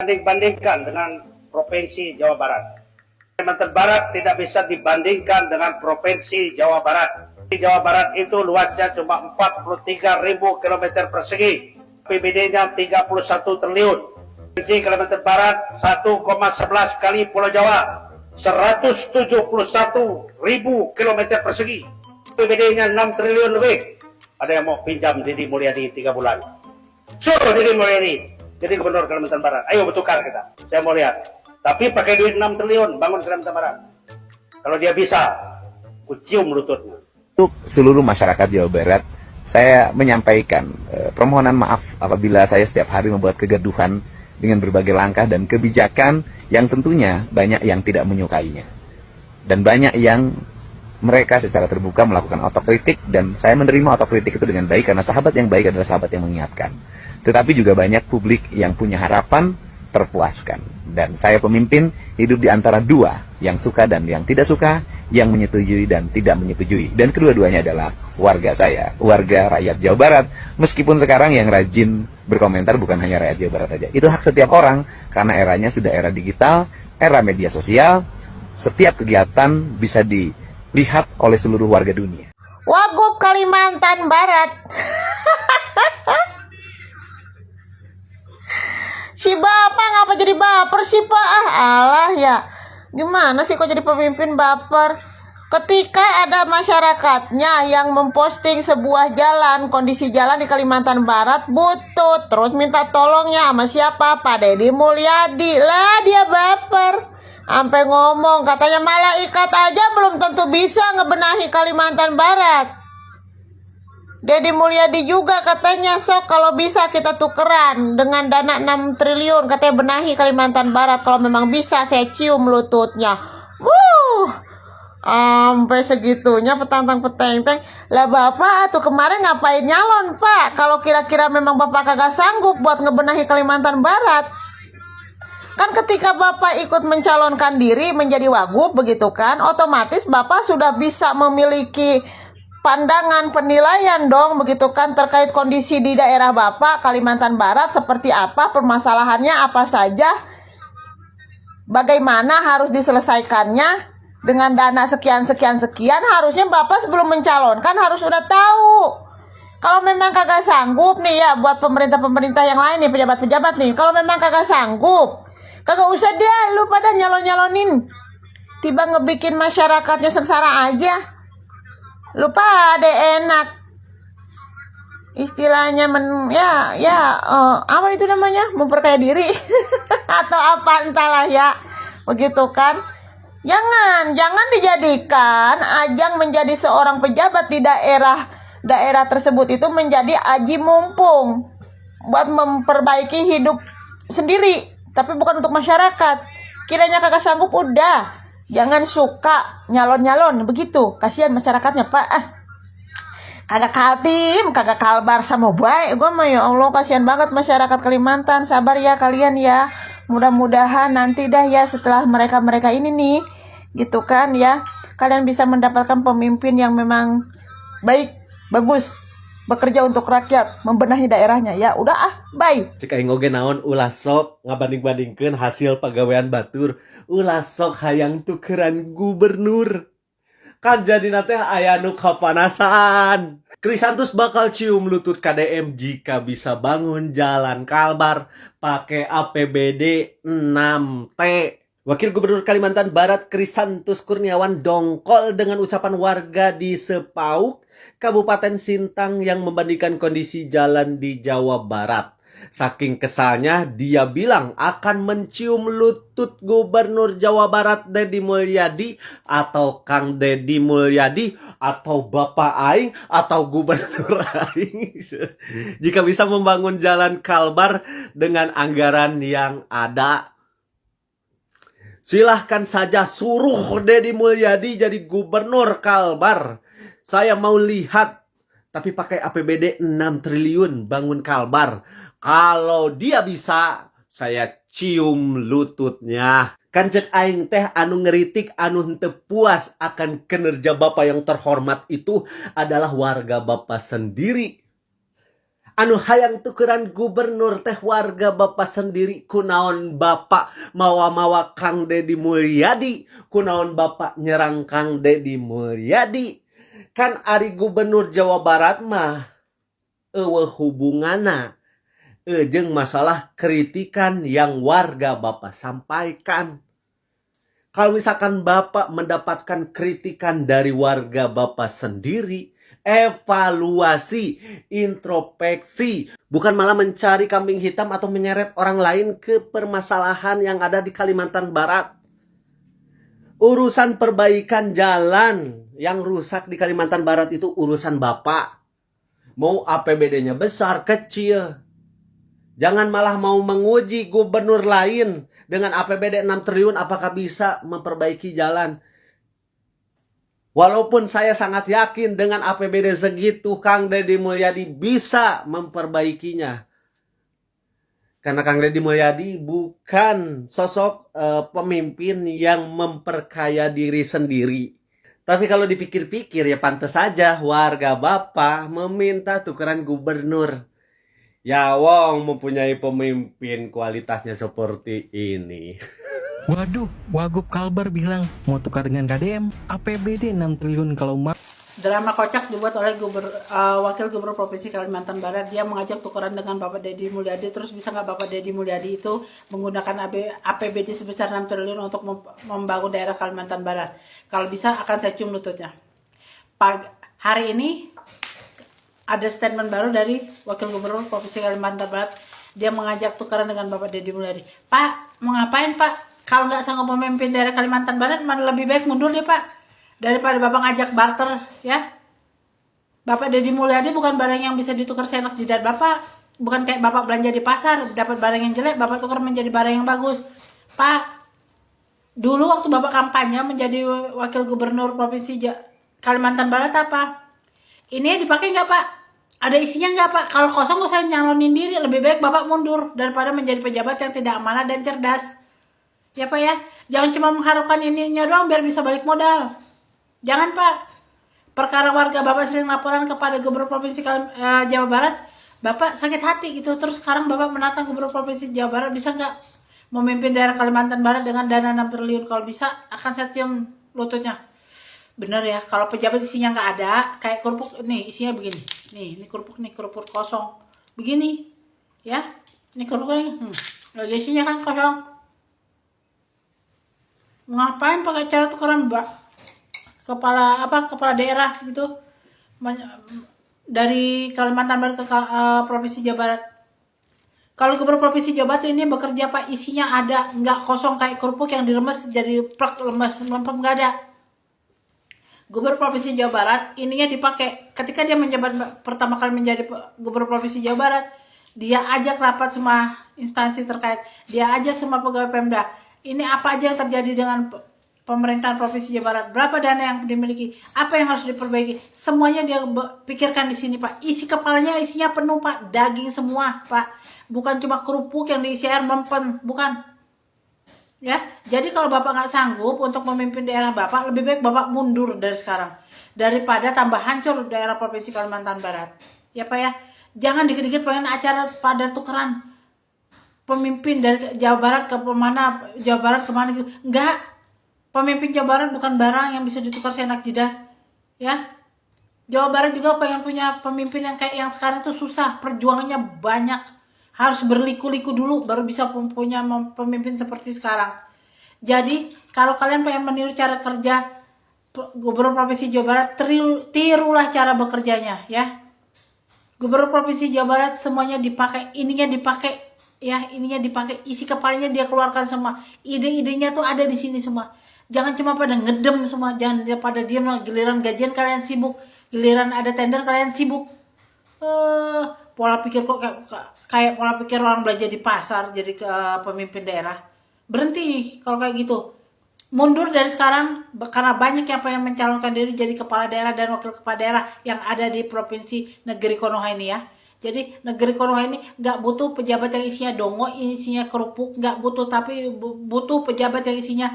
dibanding-bandingkan dengan Provinsi Jawa Barat. Kalimantan Barat tidak bisa dibandingkan dengan Provinsi Jawa Barat. Di Jawa Barat itu luasnya cuma 43.000 km persegi. APBD-nya 31 triliun. Provinsi Kalimantan Barat 1,11 kali Pulau Jawa. 171.000 km persegi. APBD-nya 6 triliun lebih. Ada yang mau pinjam Deddy Mulyadi 3 bulan. Suruh Deddy Mulyadi jadi gubernur Kalimantan Barat. Ayo bertukar kita. Saya mau lihat. Tapi pakai duit 6 triliun bangun Kalimantan Barat. Kalau dia bisa, ku cium lututnya. Untuk seluruh masyarakat Jawa Barat, saya menyampaikan permohonan maaf apabila saya setiap hari membuat kegaduhan dengan berbagai langkah dan kebijakan yang tentunya banyak yang tidak menyukainya. Dan banyak yang mereka secara terbuka melakukan otokritik, dan saya menerima otokritik itu dengan baik karena sahabat yang baik adalah sahabat yang mengingatkan. Tetapi juga banyak publik yang punya harapan terpuaskan. Dan saya pemimpin hidup di antara dua, yang suka dan yang tidak suka, yang menyetujui dan tidak menyetujui. Dan kedua-duanya adalah warga saya, warga rakyat Jawa Barat. Meskipun sekarang yang rajin berkomentar bukan hanya rakyat Jawa Barat saja. Itu hak setiap orang, karena eranya sudah era digital, era media sosial. Setiap kegiatan bisa dilihat oleh seluruh warga dunia. Wagub Kalimantan Barat. Si bapak ngapa jadi baper sih pak? Alah ya, gimana sih kok jadi pemimpin baper? Ketika ada masyarakatnya yang memposting sebuah jalan, kondisi jalan di Kalimantan Barat butut, terus minta tolongnya sama siapa? Pak Deddy Mulyadi. Lah dia baper, sampai ngomong katanya malaikat aja belum tentu bisa ngebenahi Kalimantan Barat. Deddy Mulyadi juga katanya, sok kalau bisa kita tukeran dengan dana 6 triliun katanya benahi Kalimantan Barat. Kalau memang bisa saya cium lututnya. Sampai segitunya petantang petenteng. Lah bapak tuh kemarin ngapain nyalon pak? Kalau kira-kira memang bapak kagak sanggup buat ngebenahi Kalimantan Barat. Kan ketika bapak ikut mencalonkan diri menjadi wagub begitu kan, otomatis bapak sudah bisa memiliki pandangan penilaian dong begitu kan terkait kondisi di daerah bapak Kalimantan Barat seperti apa, permasalahannya apa saja, bagaimana harus diselesaikannya dengan dana sekian harusnya bapak sebelum mencalonkan harus udah tahu. Kalau memang kagak sanggup nih ya, buat pemerintah yang lain nih, pejabat-pejabat nih, kalau memang kagak sanggup kagak usah deh lu pada nyalonin, tiba ngebikin masyarakatnya sengsara aja. Lupa ada enak istilahnya apa itu namanya, memperkaya diri atau apa entahlah ya begitu kan. Jangan dijadikan ajang menjadi seorang pejabat di daerah tersebut itu menjadi aji mumpung buat memperbaiki hidup sendiri, tapi bukan untuk masyarakat. Kiranya kagak sanggup udah jangan suka nyalon begitu, kasihan masyarakatnya pak. Kagak kaltim, kagak kalbar sama baik. Gue mah ya Allah kasihan banget masyarakat Kalimantan. Sabar ya kalian ya. Mudah-mudahan nanti dah ya setelah mereka ini nih, gitu kan ya, kalian bisa mendapatkan pemimpin yang memang baik, bagus, bekerja untuk rakyat, membenahi daerahnya ya. Udah bye. Cek aing oge naon ulah sok ngabanding-bandingkeun hasil pagawean batur, ulah sok hayang tukeran gubernur. Kan jadina teh aya nu kapanasan. Krisantus bakal cium lutut KDM jika bisa bangun jalan Kalbar pakai APBD 6T. Wakil Gubernur Kalimantan Barat Krisantus Kurniawan dongkol dengan ucapan warga di Sepauk, Kabupaten Sintang yang membandingkan kondisi jalan di Jawa Barat. Saking kesalnya, dia bilang akan mencium lutut Gubernur Jawa Barat Deddy Mulyadi atau Kang Deddy Mulyadi atau Bapak Aing atau Gubernur Aing jika bisa membangun jalan Kalbar dengan anggaran yang ada. Silahkan saja suruh Deddy Mulyadi jadi Gubernur Kalbar. Saya mau lihat, tapi pakai APBD 6 triliun bangun Kalbar. Kalau dia bisa, saya cium lututnya. Kan cek aing teh anu ngeritik, anu henteu puas akan kinerja Bapak yang terhormat itu adalah warga Bapak sendiri. anu hayang tukeran gubernur teh warga Bapak sendiri, kunaon Bapak mawa-mawa Kang Deddy Mulyadi, kunaon Bapak nyerang Kang Deddy Mulyadi. Kan ari gubernur Jawa Barat mah eueuh hubungana jeung masalah kritikan yang warga Bapak sampaikan. Kalau misalkan Bapak mendapatkan kritikan dari warga Bapak sendiri, evaluasi, introspeksi, bukan malah mencari kambing hitam atau menyeret orang lain ke permasalahan yang ada di Kalimantan Barat. Urusan perbaikan jalan yang rusak di Kalimantan Barat itu urusan Bapak. Mau APBD-nya besar, kecil. Jangan malah mau menguji gubernur lain dengan APBD 6 triliun apakah bisa memperbaiki jalan. Walaupun saya sangat yakin dengan APBD segitu Kang Deddy Mulyadi bisa memperbaikinya. Karena Kang Deddy Mulyadi bukan sosok pemimpin yang memperkaya diri sendiri. Tapi kalau dipikir-pikir ya pantas saja warga Bapak meminta tukeran gubernur. Ya wong mempunyai pemimpin kualitasnya seperti ini. Waduh, Wagub Kalbar bilang mau tukar dengan KDM, APBD 6 triliun kalau mau. Drama kocak dibuat oleh Wakil Gubernur Provinsi Kalimantan Barat. Dia mengajak tukeran dengan Bapak Deddy Mulyadi. Terus bisa nggak Bapak Deddy Mulyadi itu menggunakan APBD sebesar 6 triliun untuk membangun daerah Kalimantan Barat? Kalau bisa akan saya cium lututnya. Hari ini ada statement baru dari Wakil Gubernur Provinsi Kalimantan Barat. Dia mengajak tukeran dengan Bapak Deddy Mulyadi. Pak, mau ngapain Pak? Kalau nggak sanggup memimpin daerah Kalimantan Barat, mana lebih baik mundur ya Pak. Daripada Bapak ngajak barter, ya. Bapak Deddy Mulyadi bukan barang yang bisa ditukar seenak jidat Bapak. Bukan kayak Bapak belanja di pasar, dapat barang yang jelek, Bapak tukar menjadi barang yang bagus. Pak, dulu waktu Bapak kampanye menjadi Wakil Gubernur Provinsi Kalimantan Barat apa? Ini dipakai nggak Pak? Ada isinya nggak Pak? Kalau kosong nggak usah nyalonin diri, lebih baik Bapak mundur daripada menjadi pejabat yang tidak amanah dan cerdas. Ya Pak ya, jangan cuma mengharapkan ininya doang biar bisa balik modal. Jangan Pak. Perkara warga Bapak sering laporan kepada Gubernur Provinsi Jawa Barat, Bapak sakit hati gitu. Terus sekarang Bapak menantang Gubernur Provinsi Jawa Barat, bisa nggak memimpin daerah Kalimantan Barat dengan dana 6 triliun? Kalau bisa, akan saya cium lututnya. Bener ya, kalau pejabat isinya nggak ada, kayak kerupuk, nih isinya begini. Nih, ini kerupuk kosong. Begini, ya. Ini kerupuknya, isinya kan kosong. Ngapain pakai cara tukeran kepala daerah gitu dari Kalimantan Barat ke Provinsi Jawa Barat? Kalau Gubernur Provinsi Jawa Barat ini bekerja Pak, isinya ada, nggak kosong kayak kerupuk yang diremes jadi plak, lemes lempem, nggak ada. Gubernur Provinsi Jawa Barat ininya dipakai ketika dia menjabat pertama kali menjadi Gubernur Provinsi Jawa Barat, dia ajak rapat semua instansi terkait, dia ajak semua pegawai Pemda. Ini apa aja yang terjadi dengan pemerintahan Provinsi Jawa Barat, berapa dana yang dimiliki, apa yang harus diperbaiki, semuanya dia pikirkan di sini Pak. Isi kepalanya isinya penuh Pak, daging semua Pak, bukan cuma kerupuk yang diisi air mempen, bukan. Ya, jadi kalau Bapak nggak sanggup untuk memimpin daerah Bapak, lebih baik Bapak mundur dari sekarang daripada tambah hancur daerah Provinsi Kalimantan Barat. Ya Pak ya, jangan dikit-dikit pengen acara pada tukeran pemimpin dari Jawa Barat ke mana, Jawa Barat kemana gitu, enggak. Pemimpin Jawa Barat bukan barang yang bisa ditukar seenak jidat, ya. Jawa Barat juga pengen punya pemimpin yang kayak yang sekarang itu susah, perjuangannya banyak, harus berliku-liku dulu baru bisa punya pemimpin seperti sekarang. Jadi kalau kalian pengen meniru cara kerja Gubernur Provinsi Jawa Barat, tirulah cara bekerjanya, ya. Gubernur Provinsi Jawa Barat semuanya dipakai, ininya dipakai, ya, ininya dipakai, isi kepalanya dia keluarkan semua, ide-idenya tuh ada di sini semua. Jangan cuma pada ngedem semua, jangan pada diam. Giliran gajian kalian sibuk, giliran ada tender kalian sibuk. Pola pikir kok kayak pola pikir orang belanja di pasar jadi ke pemimpin daerah. Berhenti kalau kayak gitu. Mundur dari sekarang karena banyak yang pengen mencalonkan diri jadi kepala daerah dan wakil kepala daerah yang ada di provinsi negeri Konoha ini ya. Jadi negeri Konoha ini nggak butuh pejabat yang isinya dongo, isinya kerupuk, nggak butuh, tapi butuh pejabat yang isinya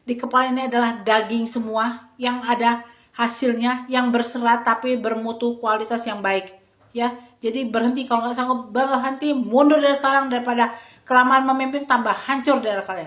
di kepala ini adalah daging semua, yang ada hasilnya, yang berserat tapi bermutu kualitas yang baik, ya. Jadi berhenti, kalau nggak sanggup berhenti, mundur dari sekarang, daripada kelamaan memimpin tambah hancur daerah kalian.